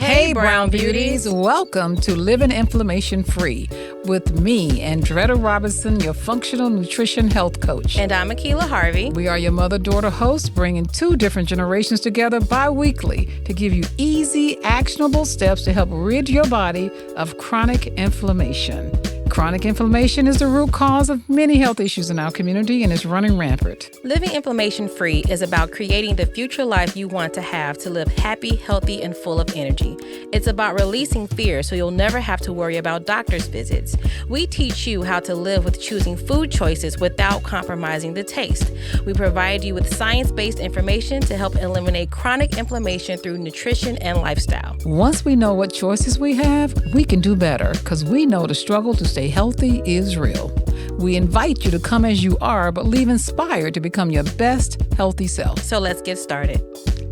Hey, Brown Beauties. Welcome to Living Inflammation Free with me, Andretta Robinson, your functional nutrition health coach. And I'm Akila Harvey. We are your mother-daughter hosts, bringing two different generations together bi-weekly to give you easy, actionable steps to help rid your body of chronic inflammation. Chronic inflammation is the root cause of many health issues in our community and is running rampant. Living inflammation-free is about creating the future life you want to have to live happy, healthy, and full of energy. It's about releasing fear so you'll never have to worry about doctor's visits. We teach you how to live with choosing food choices without compromising the taste. We provide you with science-based information to help eliminate chronic inflammation through nutrition and lifestyle. Once we know what choices we have, we can do better because we know the struggle to stay healthy is real. We invite you to come as you are, but leave inspired to become your best healthy self. So let's get started.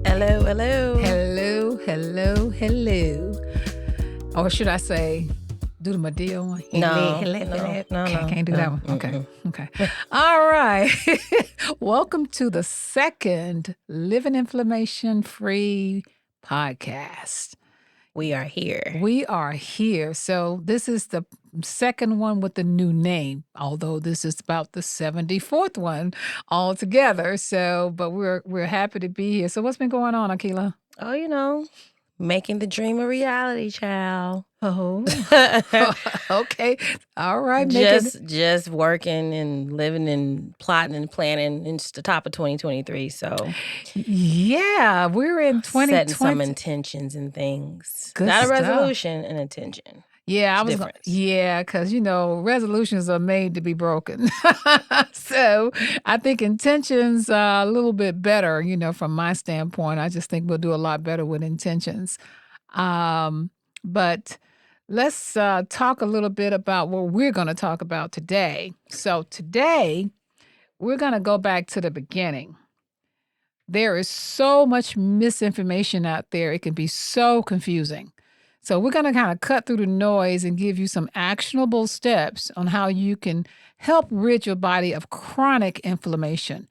Hello, hello. Hello, hello, hello. Or should I say, do the Madea one? No. Can't do that one. Okay. All right. Welcome to the second Living Inflammation Free podcast. We are here. We are here. So this is the second one with the new name, although this is about the 74th one altogether. So, but we're happy to be here. So what's been going on, Akila? Oh, making the dream a reality, child. Oh, okay. All right. Just working and living and plotting and planning. It's the top of 2023. So yeah, we're in 2020. Setting some intentions and things. Good Not a stuff. resolution, an intention. Yeah, because resolutions are made to be broken. So I think intentions are a little bit better, from my standpoint. I just think we'll do a lot better with intentions. But let's talk a little bit about what we're going to talk about today. So today, we're going to go back to the beginning. There is so much misinformation out there. It can be so confusing. So we're going to kind of cut through the noise and give you some actionable steps on how you can help rid your body of chronic inflammation.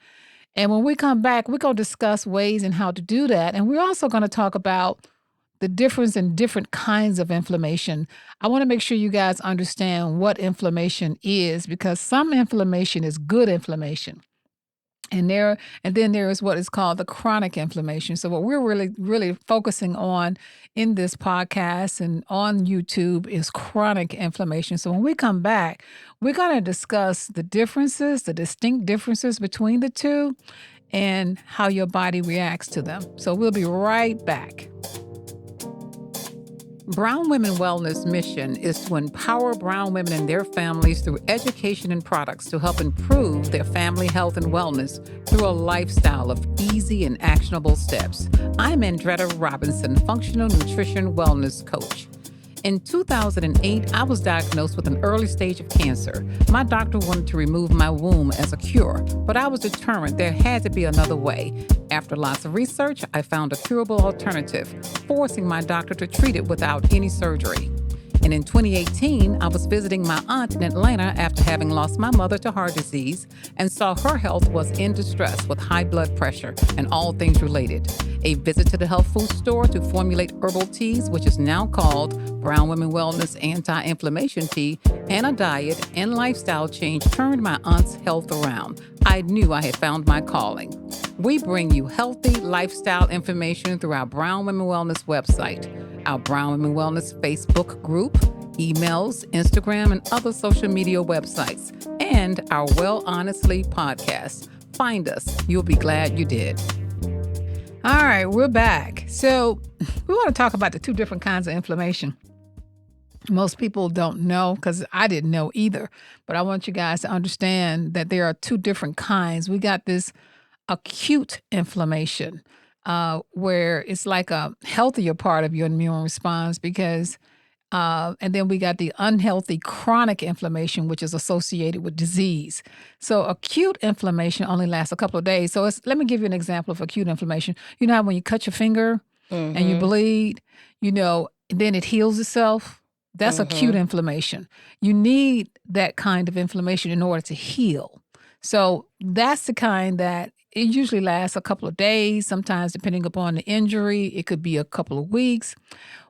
And when we come back, we're going to discuss ways and how to do that. And we're also going to talk about the difference in different kinds of inflammation. I want to make sure you guys understand what inflammation is, because some inflammation is good inflammation. And then there is what is called the chronic inflammation. So what we're really focusing on in this podcast and on YouTube is chronic inflammation. So when we come back, we're going to discuss the distinct differences between the two and how your body reacts to them. So we'll be right back. Brown Women Wellness mission is to empower brown women and their families through education and products to help improve their family health and wellness through a lifestyle of easy and actionable steps. I'm Andretta Robinson, functional nutrition wellness coach. In 2008, I was diagnosed with an early stage of cancer. My doctor wanted to remove my womb as a cure, but I was determined there had to be another way. After lots of research, I found a curable alternative, forcing my doctor to treat it without any surgery. And in 2018, I was visiting my aunt in Atlanta after having lost my mother to heart disease and saw her health was in distress with high blood pressure and all things related. A visit to the health food store to formulate herbal teas, which is now called Brown Women Wellness Anti-Inflammation Tea, and a diet and lifestyle change turned my aunt's health around. I knew I had found my calling. We bring you healthy lifestyle information through our Brown Women Wellness website, our Brown Women Wellness Facebook group, emails, Instagram, and other social media websites, and our Well Honestly podcast. Find us. You'll be glad you did. All right, we're back. So we want to talk about the two different kinds of inflammation. Most people don't know, because I didn't know either, but I want you guys to understand that there are two different kinds. We got this acute inflammation, where it's like a healthier part of your immune response and then we got the unhealthy chronic inflammation, which is associated with disease. So acute inflammation only lasts a couple of days. So let me give you an example of acute inflammation. You know how when you cut your finger and you bleed, then it heals itself? That's acute inflammation. You need that kind of inflammation in order to heal. So that's the kind that it usually lasts a couple of days, sometimes depending upon the injury, it could be a couple of weeks.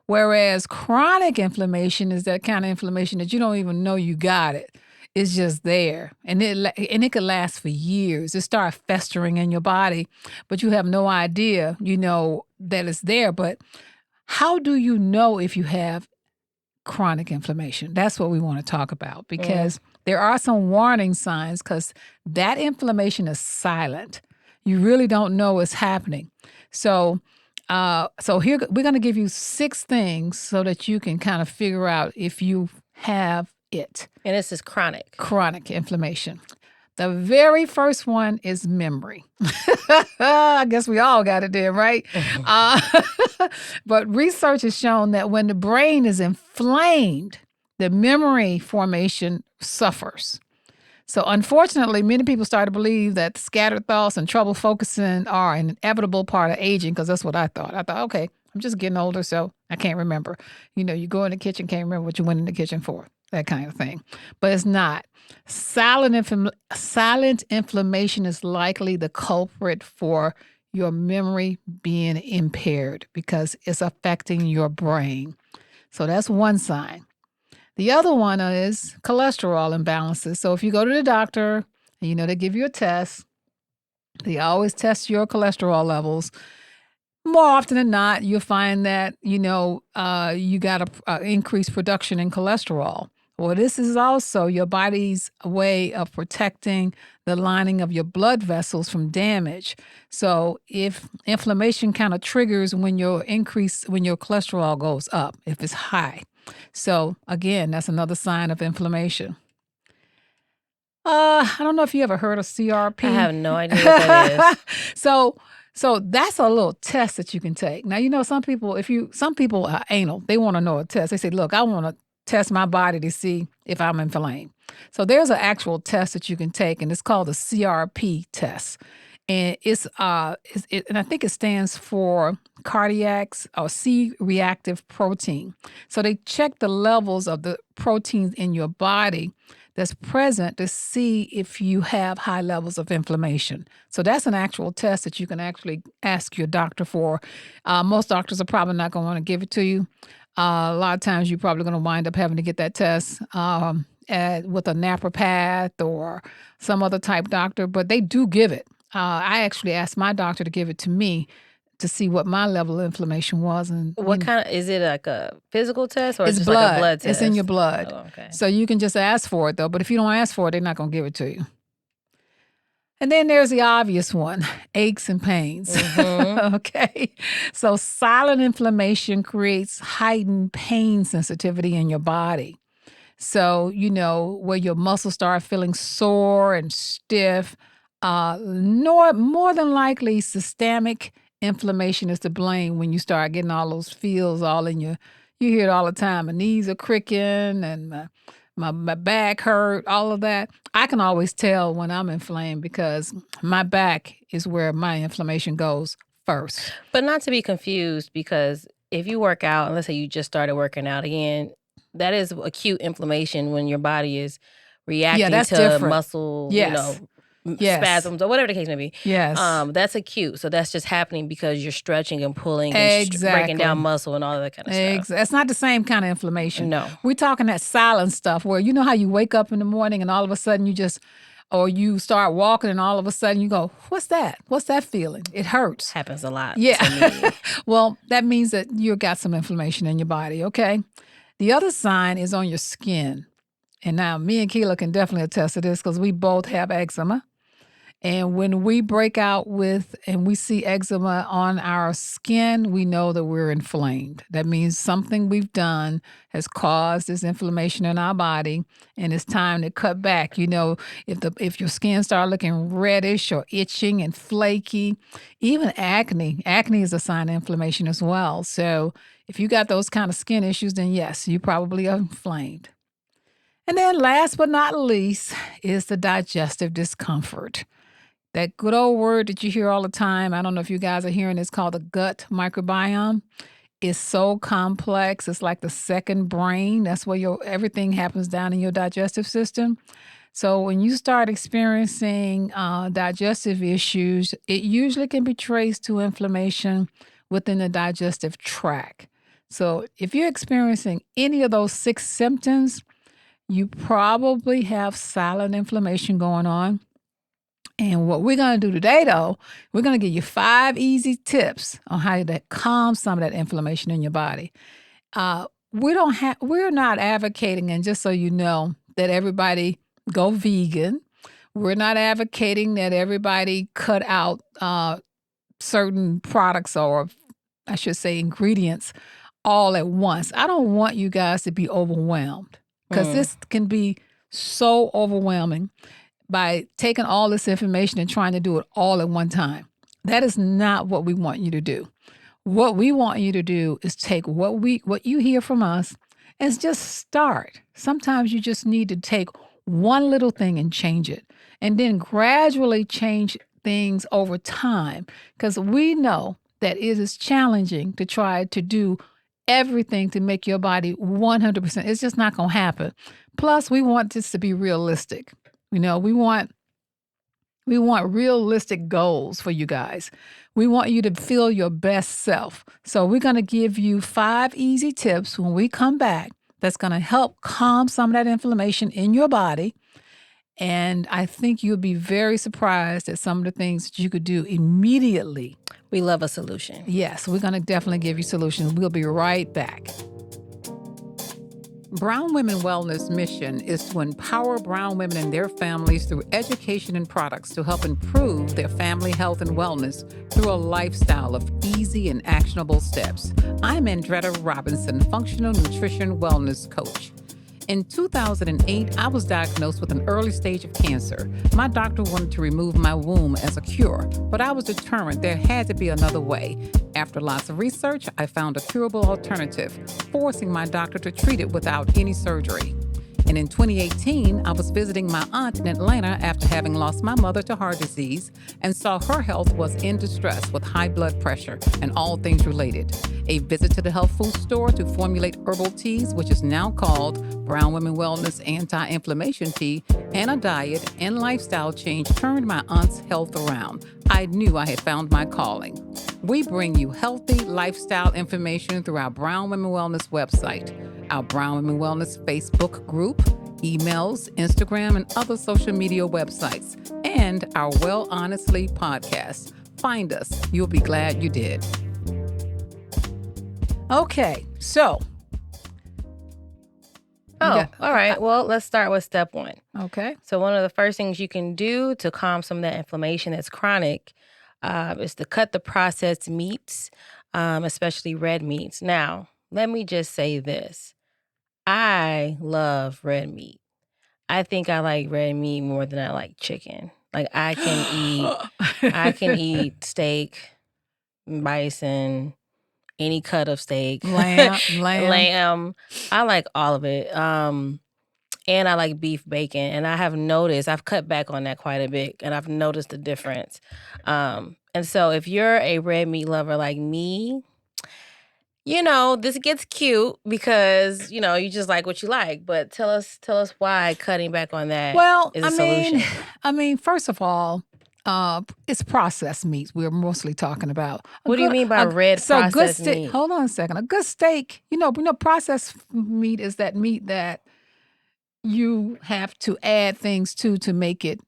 Whereas chronic inflammation is that kind of inflammation that you don't even know you got it. It's just there, and it could last for years. It starts festering in your body, but you have no idea, that it's there. But how do you know if you have chronic inflammation? That's what we want to talk about, because there are some warning signs, because that inflammation is silent. You really don't know what's happening. So here we're going to give you 6 things so that you can kind of figure out if you have it. And this is chronic. Chronic inflammation. The very first one is memory. I guess we all got it there, right? But research has shown that when the brain is inflamed, the memory formation suffers. So unfortunately, many people start to believe that scattered thoughts and trouble focusing are an inevitable part of aging, because that's what I thought. I thought, okay, I'm just getting older, so I can't remember. You go in the kitchen, can't remember what you went in the kitchen for, that kind of thing. But it's not. Silent inflammation is likely the culprit for your memory being impaired, because it's affecting your brain. So that's one sign. The other one is cholesterol imbalances. So if you go to the doctor and they give you a test, they always test your cholesterol levels. More often than not, you'll find that, you got a increased production in cholesterol. Well, this is also your body's way of protecting the lining of your blood vessels from damage. So if inflammation kind of triggers when your cholesterol goes up, if it's high. So again, that's another sign of inflammation. I don't know if you ever heard of CRP. I have no idea what that is. So that's a little test that you can take. Now, some people are anal. They want to know a test. They say, look, I want to test my body to see if I'm inflamed. So there's an actual test that you can take, and it's called the CRP test. And and I think it stands for cardiac or C-reactive protein. So they check the levels of the proteins in your body that's present to see if you have high levels of inflammation. So that's an actual test that you can actually ask your doctor for. Most doctors are probably not going to want to give it to you. A lot of times you're probably going to wind up having to get that test with a naturopath or some other type doctor, but they do give it. I actually asked my doctor to give it to me to see what my level of inflammation was. And what kind of, is it like a physical test, or it's just blood. like a blood test? It's in your blood. Oh, okay. So you can just ask for it though, but if you don't ask for it, they're not going to give it to you. And then there's the obvious one, aches and pains. Okay. So silent inflammation creates heightened pain sensitivity in your body. So, where your muscles start feeling sore and stiff, more than likely systemic inflammation is to blame when you start getting all those feels all in you hear it all the time. My knees are cricking and my back hurt, all of that. I can always tell when I'm inflamed because my back is where my inflammation goes first. But not to be confused, because if you work out, and let's say you just started working out again, that is acute inflammation when your body is reacting to different. muscle, Yes. spasms or whatever the case may be. Yes. That's acute. So that's just happening because you're stretching and pulling Exactly. and breaking down muscle and all that kind of stuff. It's not the same kind of inflammation. No. We're talking that silent stuff where you know how you wake up in the morning and all of a sudden or you start walking and all of a sudden you go, what's that? What's that feeling? It hurts. Happens a lot. Yeah. To me. Well, that means that you've got some inflammation in your body, okay? The other sign is on your skin. And now me and Keela can definitely attest to this because we both have eczema. And when we break out and we see eczema on our skin, we know that we're inflamed. That means something we've done has caused this inflammation in our body, and it's time to cut back. If your skin starts looking reddish or itching and flaky, even acne is a sign of inflammation as well. So if you got those kind of skin issues, then yes, you probably are inflamed. And then last but not least is the digestive discomfort. That good old word that you hear all the time, I don't know if you guys are hearing, it's called the gut microbiome. It's so complex. It's like the second brain. That's where everything happens down in your digestive system. So when you start experiencing digestive issues, it usually can be traced to inflammation within the digestive tract. So if you're experiencing any of those 6 symptoms, you probably have silent inflammation going on. And what we're going to do today, though, we're going to give you 5 easy tips on how to calm some of that inflammation in your body. We're not advocating, and just so you know, that everybody go vegan. We're not advocating that everybody cut out certain products, or I should say ingredients, all at once. I don't want you guys to be overwhelmed, because this can be so overwhelming by taking all this information and trying to do it all at one time. That is not what we want you to do. What we want you to do is take what you hear from us and just start. Sometimes you just need to take one little thing and change it, and then gradually change things over time, because we know that it is challenging to try to do everything to make your body 100%. It's just not going to happen. Plus, we want this to be realistic. We want realistic goals for you guys. We want you to feel your best self. So we're going to give you 5 easy tips when we come back that's going to help calm some of that inflammation in your body. And I think you'll be very surprised at some of the things that you could do immediately. We love a solution. Yes, we're going to definitely give you solutions. We'll be right back. Brown Women Wellness mission is to empower brown women and their families through education and products to help improve their family health and wellness through a lifestyle of easy and actionable steps. I'm Andretta Robinson, functional nutrition wellness coach. In 2008, I was diagnosed with an early stage of cancer. My doctor wanted to remove my womb as a cure, but I was determined there had to be another way. After lots of research, I found a curable alternative, forcing my doctor to treat it without any surgery. And in 2018, I was visiting my aunt in Atlanta after having lost my mother to heart disease and saw her health was in distress with high blood pressure and all things related. A visit to the health food store to formulate herbal teas, which is now called Brown Women Wellness Anti-Inflammation Tea, and a diet and lifestyle change turned my aunt's health around. I knew I had found my calling. We bring you healthy lifestyle information through our Brown Women Wellness website, our Brown Women Wellness Facebook group, emails, Instagram, and other social media websites, and our Well Honestly podcast. Find us. You'll be glad you did. Okay, so. All right. Well, let's start with step 1. Okay. So one of the first things you can do to calm some of that inflammation that's chronic is to cut the processed meats, especially red meats. Now, let me just say this. I love red meat. I think I like red meat more than I like chicken. Like I can eat steak, bison, any cut of steak, lamb. I like all of it. And I like beef bacon. And I have noticed, I've cut back on that quite a bit, and I've noticed the difference. And so if you're a red meat lover like me, this gets cute because, you just like what you like. But tell us why cutting back on that is a solution. I mean, first of all, it's processed meats we're mostly talking about. What do you mean by processed meat? Hold on a second. A good steak, processed meat is that meat that you have to add things to make it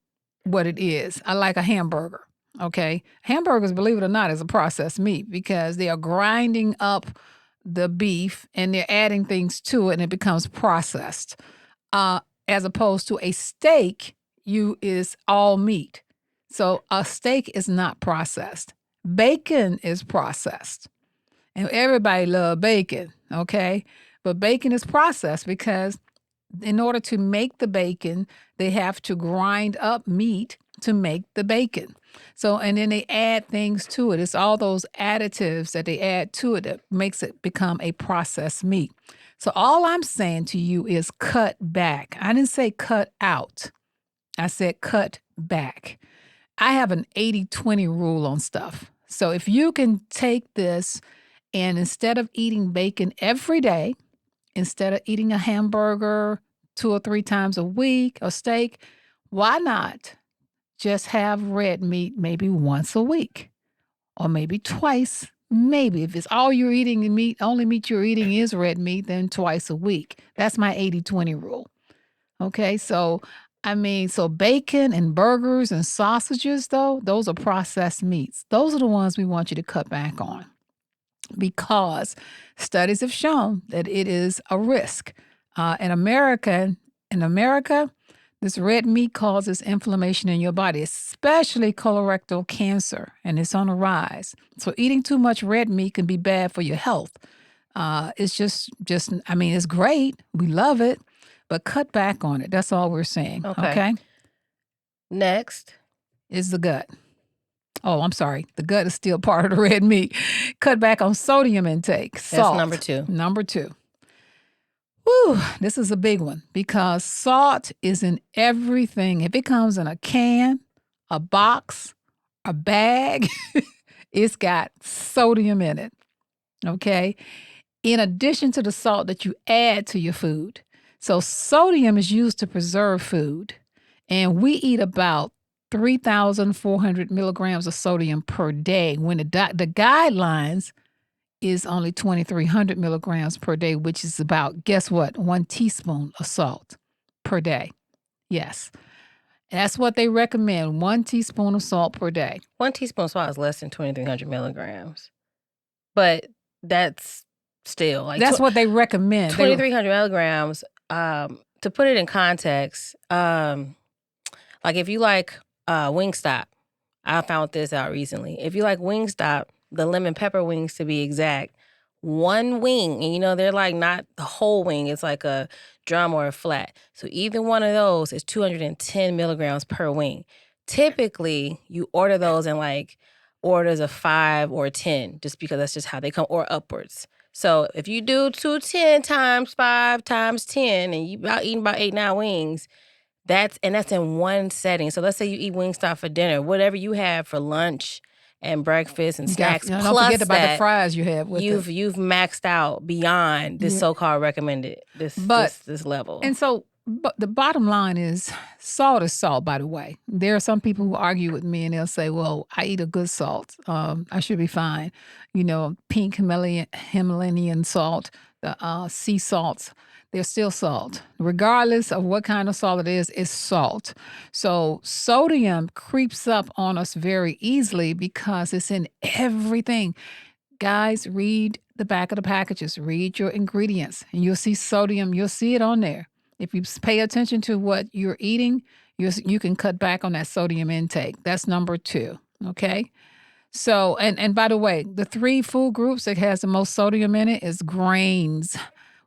what it is. I like a hamburger. Okay. Hamburgers, believe it or not, is a processed meat because they are grinding up the beef and they're adding things to it and it becomes processed. As opposed to a steak, is all meat. So a steak is not processed. Bacon is processed. And everybody loves bacon, okay? But bacon is processed because in order to make the bacon, they have to grind up meat to make the bacon. So, and then they add things to it. It's all those additives that they add to it that makes it become a processed meat. So all I'm saying to you is cut back. I didn't say cut out. I said cut back. I have an 80-20 rule on stuff. So if you can take this and instead of eating bacon every day, instead of eating a hamburger 2 or 3 times a week or steak, why not just have red meat maybe once a week or maybe twice Maybe if it's all you're eating and only meat you're eating is red meat, then twice a week. That's my 80-20 rule. Okay, so so bacon and burgers and sausages, though, those are processed meats. Those are the ones we want you to cut back on because studies have shown that it is a risk. In America, this red meat causes inflammation in your body, especially colorectal cancer, and it's on the rise. So eating too much red meat can be bad for your health. It's just it's great. We love it, but cut back on it. That's all we're saying. Okay. Next is the gut. Oh, I'm sorry. The gut is still part of the red meat. Cut back on sodium intake. Salt. That's number 2. Number 2. Whew, this is a big one because salt is in everything. If it comes in a can, a box, a bag, it's got sodium in it. Okay. In addition to the salt that you add to your food. So sodium is used to preserve food. And we eat about 3,400 milligrams of sodium per day when the guidelines is only 2,300 milligrams per day, which is about, guess what, 1 teaspoon of salt per day. Yes. That's what they recommend, 1 teaspoon of salt per day. 1 teaspoon of salt is less than 2,300 milligrams. But that's still like... That's what they recommend. 2,300 milligrams, to put it in context, like if you like Wingstop, I found this out recently. If you like Wingstop, the lemon pepper wings to be exact, 1 wing, and they're like not the whole wing, it's like a drum or a flat. So either one of those is 210 milligrams per wing. Typically, you order those in like orders of 5 or 10, just because that's just how they come, or upwards. So if you do 210 times 5 times 10, and you eating about 8-9 wings, that's in one setting. So let's say you eat Wingstop for dinner, whatever you have for lunch and breakfast and snacks. Don't forget about the fries you have with it. You've maxed out beyond this so-called recommended this level. And so, but the bottom line is salt, by the way. There are some people who argue with me and they'll say, well, I eat a good salt. I should be fine. Pink Himalayan salt, the sea salts. They're still salt. Regardless of what kind of salt it is, it's salt. So sodium creeps up on us very easily because it's in everything. Guys, read the back of the packages. Read your ingredients, and you'll see sodium. You'll see it on there. If you pay attention to what you're eating, you can cut back on that sodium intake. That's number 2, okay? So, and by the way, the 3 food groups that has the most sodium in it is grains,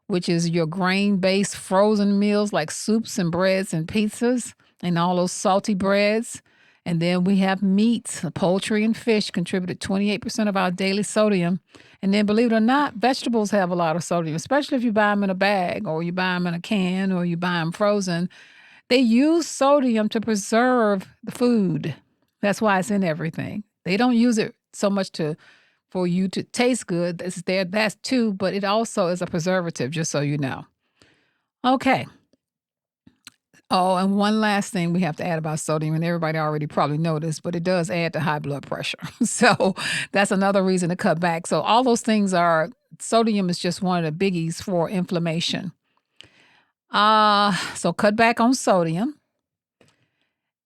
which is your grain-based frozen meals like soups and breads and pizzas and all those salty breads. And then we have meats. Poultry and fish contributed 28% of our daily sodium. And then, believe it or not, vegetables have a lot of sodium, especially if you buy them in a bag or you buy them in a can or you buy them frozen. They use sodium to preserve the food. That's why it's in everything. They don't use it so much for you to taste good. That's too, but it also is a preservative, just so you know. Okay. Oh, and one last thing we have to add about sodium, and everybody already probably know this, but it does add to high blood pressure. So that's another reason to cut back. So all those things sodium is just one of the biggies for inflammation. So cut back on sodium.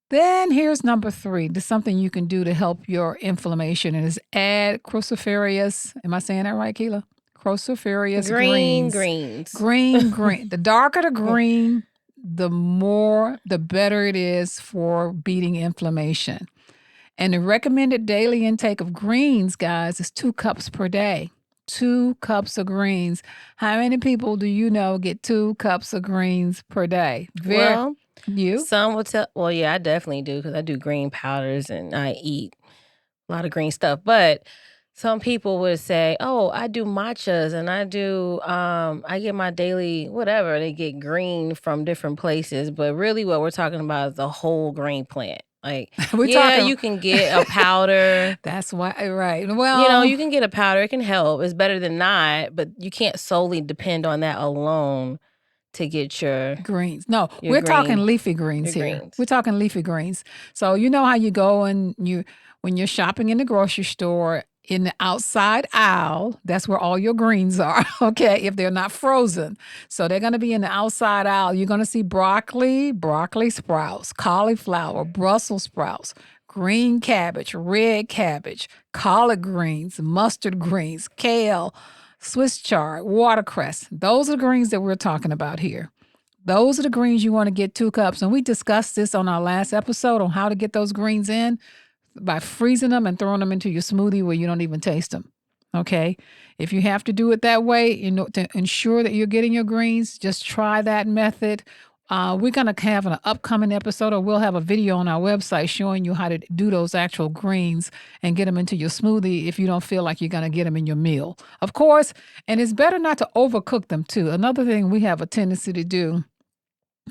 Then here's number 3. There's something you can do to help your inflammation, and is add cruciferous. Am I saying that right, Keela? Cruciferous greens. Green. The darker the green, the better it is for beating inflammation. And the recommended daily intake of greens, guys, is 2 cups per day. 2 cups of greens. How many people do you know get 2 cups of greens per day? You? Some will tell, well, yeah, I definitely do, because I do green powders and I eat a lot of green stuff. But some people would say, oh, I do matchas and I get my daily whatever. They get green from different places. But really what we're talking about is the whole green plant. Like, you can get a powder. That's why, right. Well, you can get a powder. It can help. It's better than not. But you can't solely depend on that alone to get your greens. No, we're talking leafy greens here. Greens. We're talking leafy greens. So you know how you go and when you're shopping in the grocery store, in the outside aisle. That's where all your greens are, okay, if they're not frozen. So they're going to be in the outside aisle. You're going to see broccoli sprouts, cauliflower, Brussels sprouts, green cabbage, red cabbage, collard greens, mustard greens, kale, Swiss chard, watercress. Those are the greens that we're talking about here. Those are the greens you want to get 2 cups. And we discussed this on our last episode on how to get those greens in by freezing them and throwing them into your smoothie where you don't even taste them. Okay? If you have to do it that way, to ensure that you're getting your greens, just try that method. We're going to have an upcoming episode, or we'll have a video on our website showing you how to do those actual greens and get them into your smoothie if you don't feel like you're going to get them in your meal. Of course, and it's better not to overcook them too. Another thing we have a tendency to do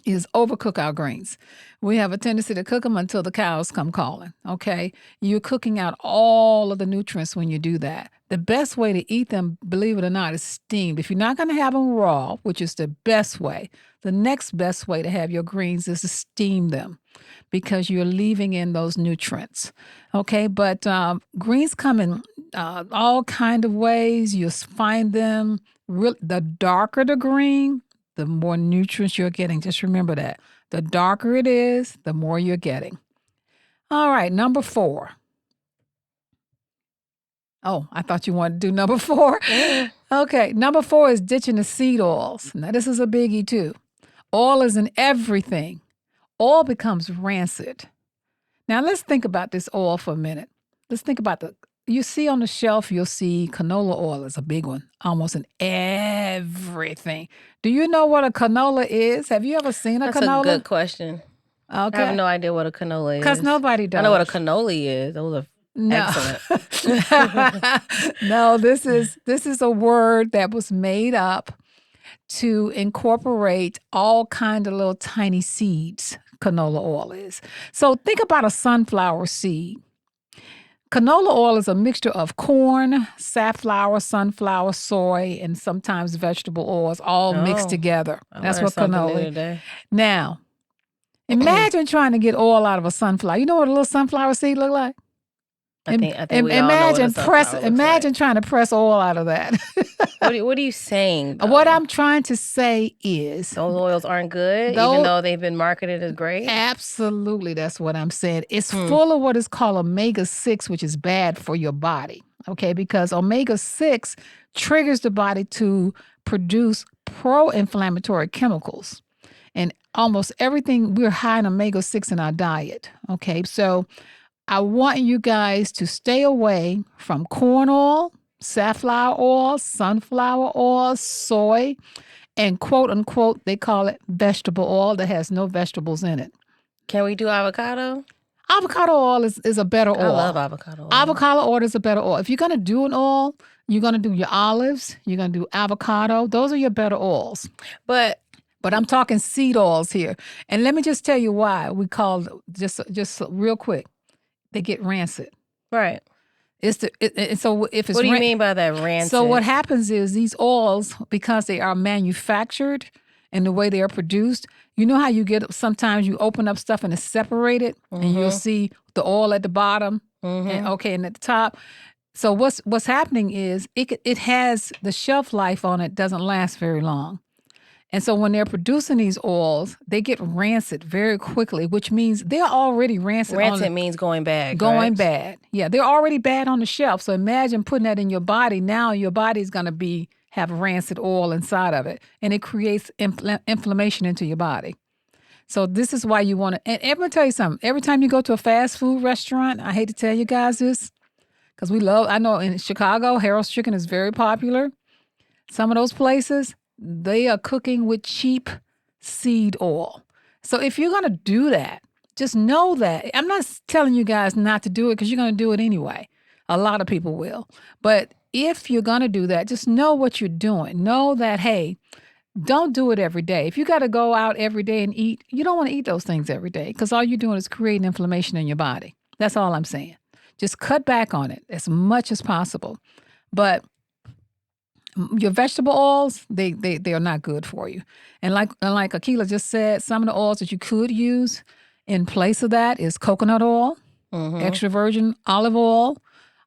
is overcook our greens. We have a tendency to cook them until the cows come calling, okay? You're cooking out all of the nutrients when you do that. The best way to eat them, believe it or not, is steamed. If you're not going to have them raw, which is the best way, the next best way to have your greens is to steam them because you're leaving in those nutrients, okay? But greens come in all kind of ways. You'll find them, the darker the green, the more nutrients you're getting. Just remember that. The darker it is, the more you're getting. All right, number 4. Oh, I thought you wanted to do number 4. Okay, number 4 is ditching the seed oils. Now, this is a biggie too. Oil is in everything. Oil becomes rancid. Now, let's think about this oil for a minute. Let's think about you see on the shelf, you'll see canola oil is a big one, almost in everything. Do you know what a canola is? Have you ever seen a canola? That's a good question. Okay. I have no idea what a canola is. Because nobody does. I know what a cannoli is. Those are excellent. No, this is a word that was made up to incorporate all kind of little tiny seeds. Canola oil is. So think about a sunflower seed. Canola oil is a mixture of corn, safflower, sunflower, soy, and sometimes vegetable oils all mixed together. That's what canola is. Now, imagine trying to get oil out of a sunflower. You know what a little sunflower seed look like? I think we all know what a sunflower looks like. Imagine trying to press oil out of that. What are you saying, though? What I'm trying to say is those oils aren't good, even though they've been marketed as great? Absolutely, that's what I'm saying. It's full of what is called omega-6, which is bad for your body, okay? Because omega-6 triggers the body to produce pro-inflammatory chemicals. And almost everything, we're high in omega-6 in our diet, okay? So I want you guys to stay away from corn oil, safflower oil, sunflower oil, soy, and quote unquote, they call it vegetable oil that has no vegetables in it. Can we do avocado? Avocado oil is a better oil. I love avocado oil. Avocado oil is a better oil. If you're going to do an oil, you're going to do your olives, you're going to do avocado. Those are your better oils. But I'm talking seed oils here. And let me just tell you why we call, just real quick, they get rancid. Right. So if it's what do you mean by that, rancid? So what happens is these oils, because they are manufactured and the way they are produced, you know how you get, sometimes you open up stuff and it's separated and you'll see the oil at the bottom and at the top. So what's happening is it has the shelf life on it, doesn't last very long. And so when they're producing these oils, they get rancid very quickly, which means they're already rancid. Rancid means going bad. Going bad. Yeah, they're already bad on the shelf. So imagine putting that in your body. Now your body's going to have rancid oil inside of it, and it creates inflammation into your body. So this is why you want to, and I'm going to tell you something. Every time you go to a fast food restaurant, I hate to tell you guys this, because I know in Chicago, Harold's Chicken is very popular. Some of those places, they are cooking with cheap seed oil. So if you're going to do that, just know that. I'm not telling you guys not to do it because you're going to do it anyway. A lot of people will. But if you're going to do that, just know what you're doing. Know that, hey, don't do it every day. If you got to go out every day and eat, you don't want to eat those things every day because all you're doing is creating inflammation in your body. That's all I'm saying. Just cut back on it as much as possible. But your vegetable oils, they are not good for you. And like Akila just said, some of the oils that you could use in place of that is coconut oil, extra virgin olive oil,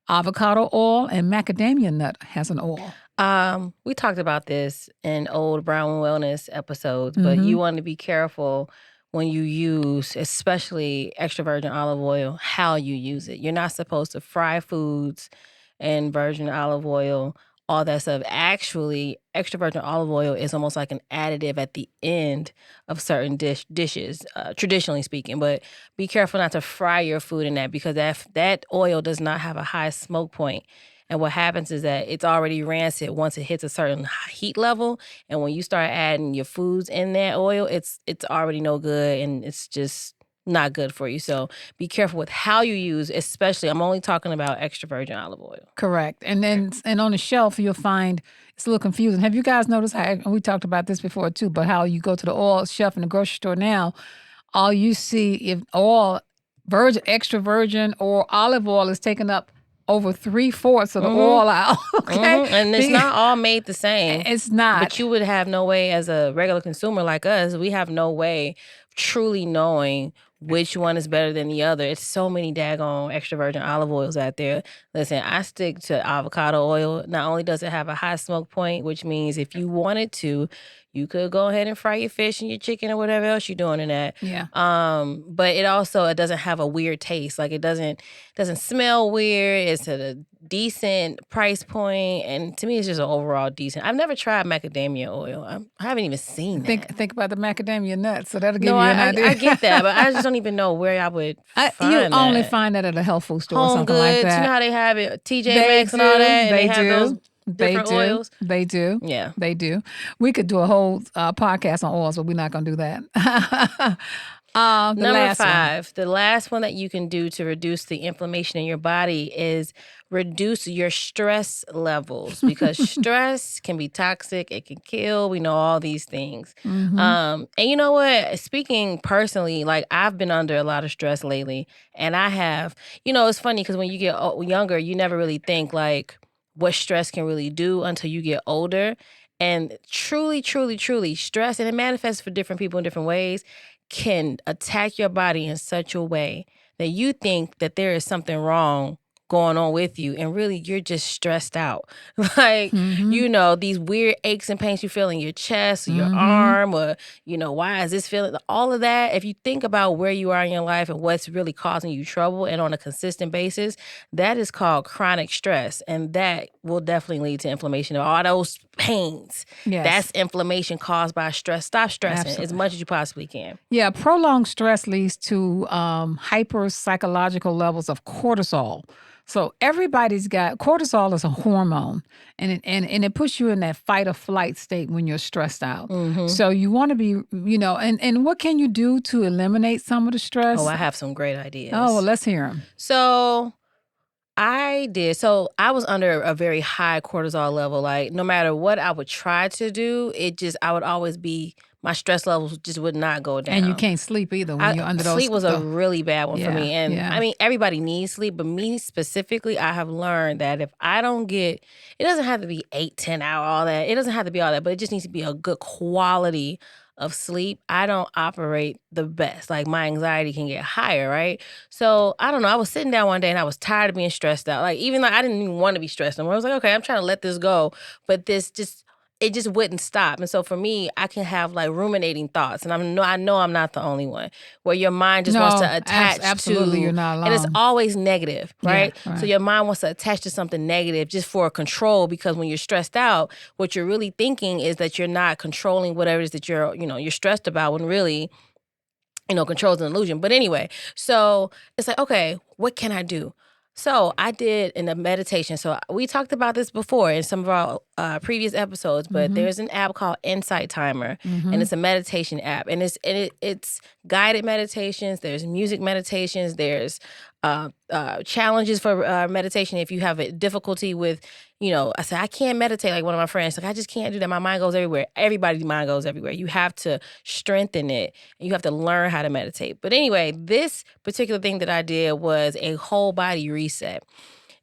avocado oil, and macadamia nut has an oil. We talked about this in old Brown Wellness episodes, but Mm-hmm. you want to be careful when you use, especially extra virgin olive oil, how you use it. You're not supposed to fry foods in virgin olive oil, all that stuff. Actually, extra virgin olive oil is almost like an additive at the end of certain dishes, traditionally speaking. But be careful not to fry your food in that, because that oil does not have a high smoke point. And what happens is that it's already rancid once it hits a certain heat level. And when you start adding your foods in that oil, it's already no good, and it's just not good for you. So be careful with how you use, especially, I'm only talking about extra virgin olive oil. Correct. And then on the shelf, you'll find it's a little confusing. Have you guys noticed how, and we talked about this before too, but how you go to the oil shelf in the grocery store now, all you see if oil, extra virgin or olive oil is taken up over 3/4 of the oil out. Okay. And it's not all made the same. It's not. But you would have no way, as a regular consumer like us, we have no way truly knowing which one is better than the other. It's so many daggone extra virgin olive oils out there. Listen, I stick to avocado oil. Not only does it have a high smoke point, which means if you wanted to, you could go ahead and fry your fish and your chicken or whatever else you're doing in that. Yeah. But it doesn't have a weird taste. Like, it doesn't smell weird. It's at a decent price point, and to me, it's just an overall decent. I've never tried macadamia oil. I haven't even seen that. Think about the macadamia nuts, so that'll give you an idea. I get that, but I just don't even know where I would find you that. only find that at a health food store or something like that. You know how they have it, TJ Maxx and all that, and they have those different oils. They do. Yeah. They do. We could do a whole podcast on oils, but we're not going to do that. Number 5, the last one that you can do to reduce the inflammation in your body is reduce your stress levels, because stress can be toxic. It can kill. We know all these things. Mm-hmm. And you know what? Speaking personally, like, I've been under a lot of stress lately, and I have, it's funny because when you get younger, you never really think like what stress can really do until you get older. And truly, truly, truly, stress, and it manifests for different people in different ways, can attack your body in such a way that you think that there is something wrong going on with you, and really you're just stressed out. Like, these weird aches and pains you feel in your chest or your arm, or, why is this feeling? All of that, if you think about where you are in your life and what's really causing you trouble, and on a consistent basis, that is called chronic stress. And that will definitely lead to inflammation of all those pains. Yes. That's inflammation caused by stress. Stop stressing as much as you possibly can. Yeah, prolonged stress leads to hyper psychological levels of cortisol. So everybody's got cortisol is a hormone, and it puts you in that fight or flight state when you're stressed out. Mm-hmm. So you want to be, and what can you do to eliminate some of the stress? Oh, I have some great ideas. Oh, well, let's hear them. So I was under a very high cortisol level. Like, no matter what I would try to do, I would always be, my stress levels just would not go down. And you can't sleep either when you're under those. Sleep was a really bad one for me. And I mean, everybody needs sleep, but me specifically, I have learned that if I don't get, it doesn't have to be 8, 10 hour, all that. It doesn't have to be all that, but it just needs to be a good quality of sleep. I don't operate the best. Like, my anxiety can get higher, right? So I don't know. I was sitting down one day and I was tired of being stressed out. Like, even though I didn't even want to be stressed anymore. I was like, okay, I'm trying to let this go. But it just wouldn't stop. And so for me, I can have like ruminating thoughts. And I know I'm not the only one, where your mind just wants to attach absolutely, you're not alone. And it's always negative, right? Yeah, right? So your mind wants to attach to something negative just for control, because when you're stressed out, what you're really thinking is that you're not controlling whatever it is that you're stressed about, when really, control is an illusion. But anyway, so it's like, okay, what can I do? So I did in a meditation. So we talked about this before in some of our previous episodes, but there's an app called Insight Timer, and it's a meditation app, and it's guided meditations. There's music meditations. There's challenges for meditation. If you have a difficulty with, I said, I can't meditate, like one of my friends, like, I just can't do that. My mind goes everywhere. Everybody's mind goes everywhere. You have to strengthen it, and you have to learn how to meditate. But anyway, this particular thing that I did was a whole body reset.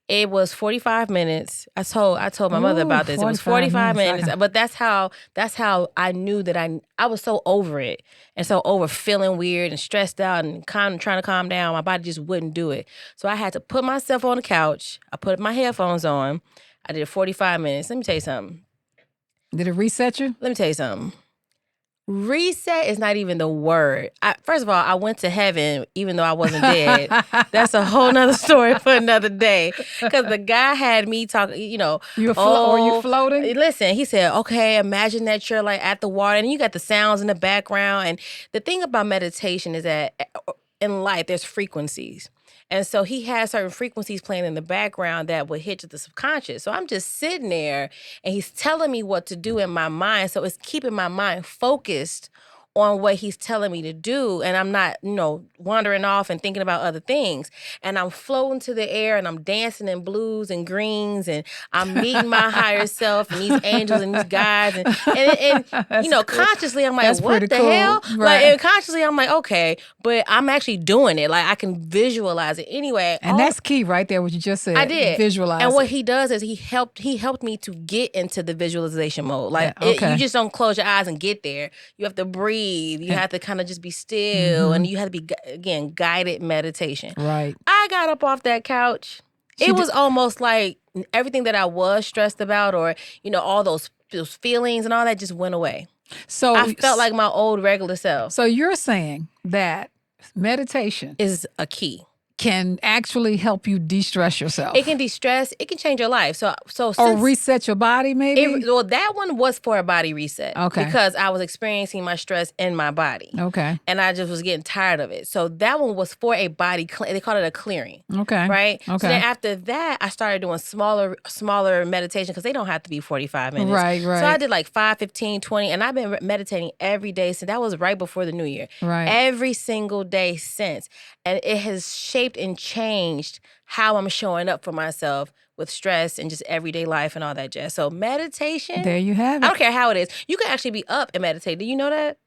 It was 45 minutes. I told my mother Ooh, about this. It was 45 minutes, minutes. but that's how I knew that I was so over it and so over feeling weird and stressed out and trying to calm down. My body just wouldn't do it. So I had to put myself on the couch. I put my headphones on. I did 45 minutes. Let me tell you something. Did it reset you? Let me tell you something. Reset is not even the word. First of all, I went to heaven even though I wasn't dead. That's a whole nother story for another day. Because the guy had me talking, Or you floating? Listen, he said, okay, imagine that you're like at the water and you got the sounds in the background. And the thing about meditation is that in life, there's frequencies. And so he had certain frequencies playing in the background that would hit to the subconscious. So I'm just sitting there and he's telling me what to do in my mind. So it's keeping my mind focused on what he's telling me to do. And I'm not, wandering off and thinking about other things. And I'm floating to the air and I'm dancing in blues and greens and I'm meeting my higher self and these angels and these guides. And cool. Consciously I'm like, That's what the cool. hell? Right. Like, and consciously I'm like, okay, but I'm actually doing it. Like I can visualize it anyway. And that's key right there, what you just said. I did. Visualize and what it. he does is he helped me to get into the visualization mode. Like okay. You just don't close your eyes and get there. You have to breathe. You have to kind of just be still, and you have to be, again, guided meditation. Right. I got up off that couch. It was almost like everything that I was stressed about, or all those feelings and all that just went away. So I felt like my old regular self. So you're saying that meditation is a key. Can actually help you de-stress yourself. It can de-stress. It can change your life. So or reset your body, maybe? That one was for a body reset. Okay. Because I was experiencing my stress in my body. Okay. And I just was getting tired of it. So that one was for a body, they call it a clearing. Okay. Right? Okay. So then after that, I started doing smaller meditation because they don't have to be 45 minutes. Right. So I did like 5, 15, 20, and I've been meditating every day since. That was right before the new year. Right. Every single day since. And it has shaped and changed how I'm showing up for myself with stress and just everyday life and all that jazz. So meditation. There you have it. I don't care how it is. You can actually be up and meditate. Do you know that?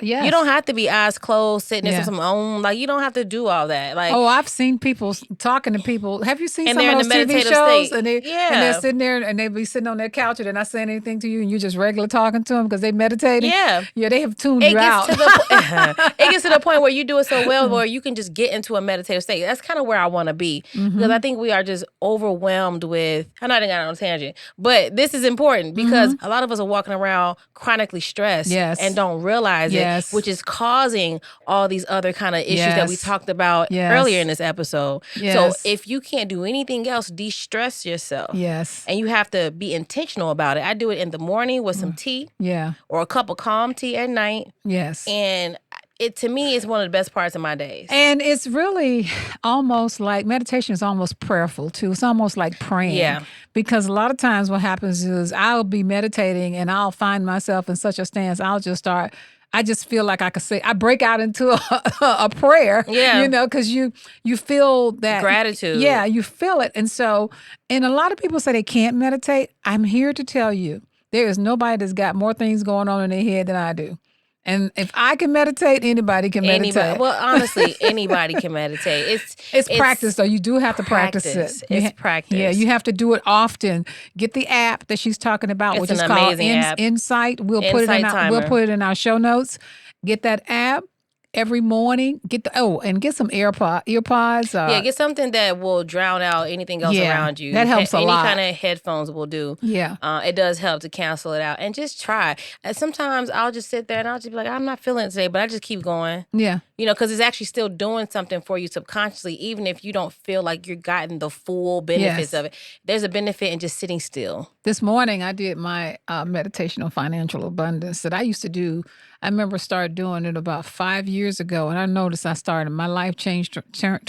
Yes. You don't have to be eyes closed, sitting in some own. Like, you don't have to do all that. Like, I've seen people talking to people. Have you seen and some they're of those in the TV meditative shows? state. And they're sitting there and they be sitting on their couch and they're not saying anything to you, and you just regular talking to them because they meditating. Yeah, they have tuned you out. It gets to the point where you do it so well, where you can just get into a meditative state. That's kind of where I want to be, because I think we are just overwhelmed with. I'm not even going on a tangent, but this is important because a lot of us are walking around chronically stressed and don't realize it, which is causing all these other kind of issues that we talked about earlier in this episode. So if you can't do anything else, de-stress yourself. Yes. And you have to be intentional about it. I do it in the morning with some tea. Yeah. Or a cup of calm tea at night. Yes. And it, to me, is one of the best parts of my days. And it's really almost like meditation is almost prayerful too. It's almost like praying. Yeah. Because a lot of times what happens is I'll be meditating and I'll find myself in such a stance. I just feel like I could say, I break out into a prayer, because you feel that gratitude. Yeah, you feel it. And a lot of people say they can't meditate. I'm here to tell you, there is nobody that's got more things going on in their head than I do. And if I can meditate, anybody can meditate. Well, honestly, anybody can meditate. It's practice, though. You do have to practice it. It's practice. Yeah, you have to do it often. Get the app that she's talking about, which is called Insight. We'll put it in our show notes. Get that app every morning. Get some earpods. Get something that will drown out anything else around you. That helps a lot. Any kind of headphones will do. Yeah. It does help to cancel it out. And just try. And sometimes I'll just sit there and I'll just be like, I'm not feeling it today, but I just keep going. Yeah. Because it's actually still doing something for you subconsciously, even if you don't feel like you're gotten the full benefits of it. There's a benefit in just sitting still. This morning, I did my meditation on financial abundance that I used to do. I remember started doing it about 5 years ago, and I noticed my life changed, took a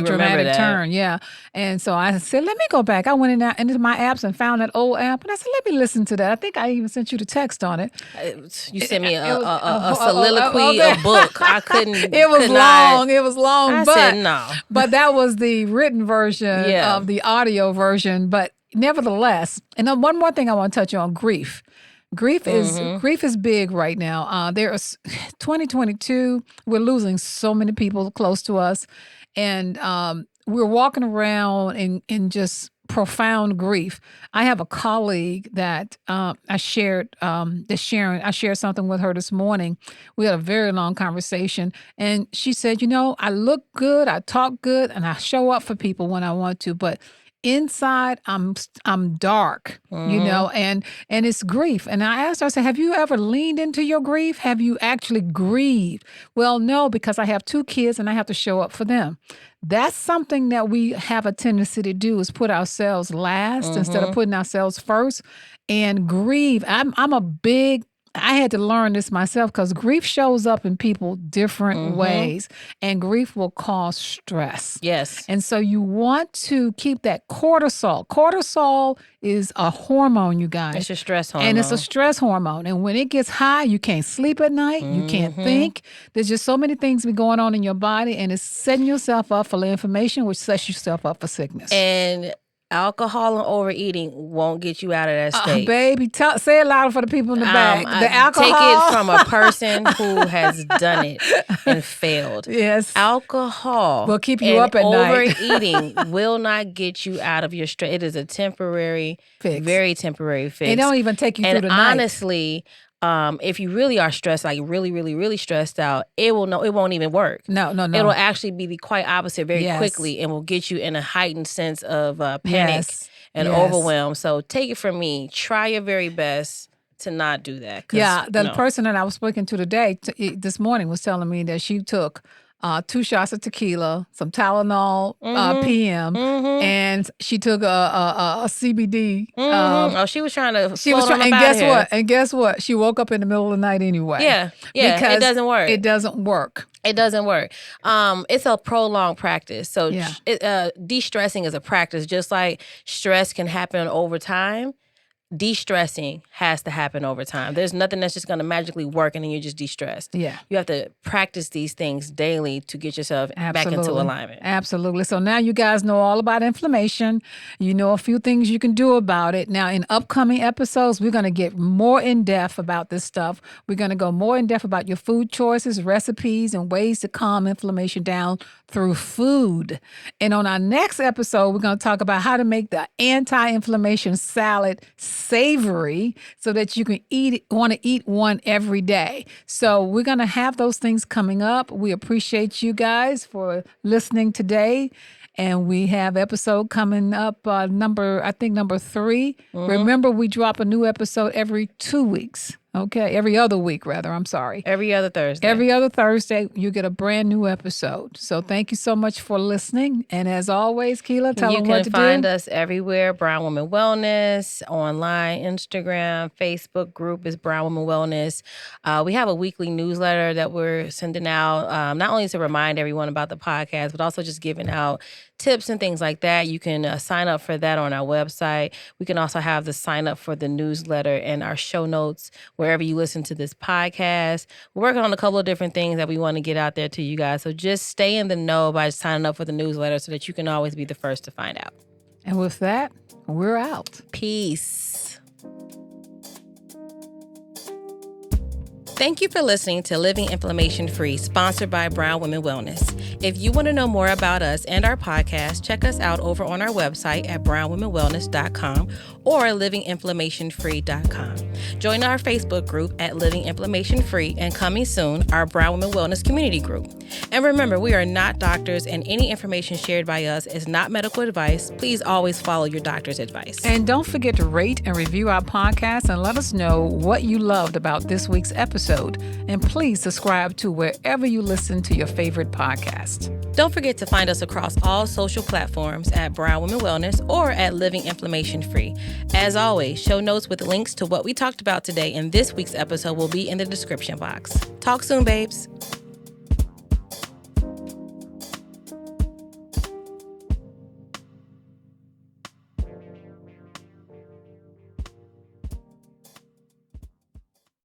dramatic turn. Yeah. And so I said, let me go back. I went into my apps and found that old app, and I said, let me listen to that. I think I even sent you the text on it. You sent me a soliloquy, a book. I couldn't. It was long. It was long. I said no. But that was the written version of the audio version. But nevertheless, and then one more thing I want to touch on: grief. Grief is big right now. There's 2022. We're losing so many people close to us, and we're walking around in just profound grief. I have a colleague that I shared something with her this morning. We had a very long conversation, and she said, I look good, I talk good, and I show up for people when I want to, but inside I'm dark, and it's grief. And I asked her, I said, have you ever leaned into your grief? Have you actually grieved? Well, no, because I have 2 kids and I have to show up for them. That's something that we have a tendency to do, is put ourselves last instead of putting ourselves first, and grieve. I had to learn this myself, because grief shows up in people different ways, and grief will cause stress. Yes. And so you want to keep that cortisol. Cortisol is a hormone, you guys. It's a stress hormone. And it's a stress hormone. And when it gets high, you can't sleep at night. You can't think. There's just so many things be going on in your body, and it's setting yourself up for inflammation, which sets yourself up for sickness. And alcohol and overeating won't get you out of that state. Baby, say it louder for the people in the back. The alcohol. Take it from a person who has done it and failed. Yes. Alcohol will keep you up at night. Overeating will not get you out of your stress. It is a temporary fix. Very temporary fix. It don't even take you through the night. And honestly, if you really are stressed, like really, really, really stressed out, it won't even work. No. It'll actually be the quite opposite very quickly, and will get you in a heightened sense of panic and overwhelm. So take it from me. Try your very best to not do that. The person that I was speaking to today, this morning, was telling me that she took 2 shots of tequila, some Tylenol PM, and she took a CBD. She was trying to. And guess what? She woke up in the middle of the night anyway. Yeah. Because it doesn't work. It doesn't work. It doesn't work. It's a prolonged practice. So de-stressing is a practice. Just like stress can happen over time, de-stressing has to happen over time. There's nothing that's just going to magically work and then you're just de-stressed. Yeah. You have to practice these things daily to get yourself back into alignment. Absolutely. So now you guys know all about inflammation. You know a few things you can do about it. Now, in upcoming episodes, we're going to get more in-depth about this stuff. We're going to go more in-depth about your food choices, recipes, and ways to calm inflammation down through food. And on our next episode, we're going to talk about how to make the anti-inflammation salad savory so that you can want to eat one every day. So we're going to have those things coming up. We appreciate you guys for listening today. And we have episode coming up, number 3. Remember, we drop a new episode every 2 weeks. Okay, every other week, rather. I'm sorry. Every other Thursday. Every other Thursday, you get a brand new episode. So thank you so much for listening. And as always, Keila, tell them what to do. You can find us everywhere, Brown Woman Wellness, online, Instagram, Facebook group is Brown Woman Wellness. We have a weekly newsletter that we're sending out, not only to remind everyone about the podcast, but also just giving out tips and things like that. You can sign up for that on our website. We can also have the sign up for the newsletter and our show notes wherever you listen to this podcast. We're working on a couple of different things that we want to get out there to you guys. So just stay in the know by signing up for the newsletter so that you can always be the first to find out. And with that, we're out. Peace. Thank you for listening to Living Inflammation Free, sponsored by Brown Women Wellness. If you want to know more about us and our podcast, check us out over on our website at brownwomenwellness.com or livinginflammationfree.com. Join our Facebook group at Living Inflammation Free, and coming soon, our Brown Women Wellness community group. And remember, we are not doctors, and any information shared by us is not medical advice. Please always follow your doctor's advice. And don't forget to rate and review our podcast and let us know what you loved about this week's episode. And please subscribe to wherever you listen to your favorite podcast. Don't forget to find us across all social platforms at Brown Women Wellness or at Living Inflammation Free. As always, show notes with links to what we talked about today in this week's episode will be in the description box. Talk soon, babes.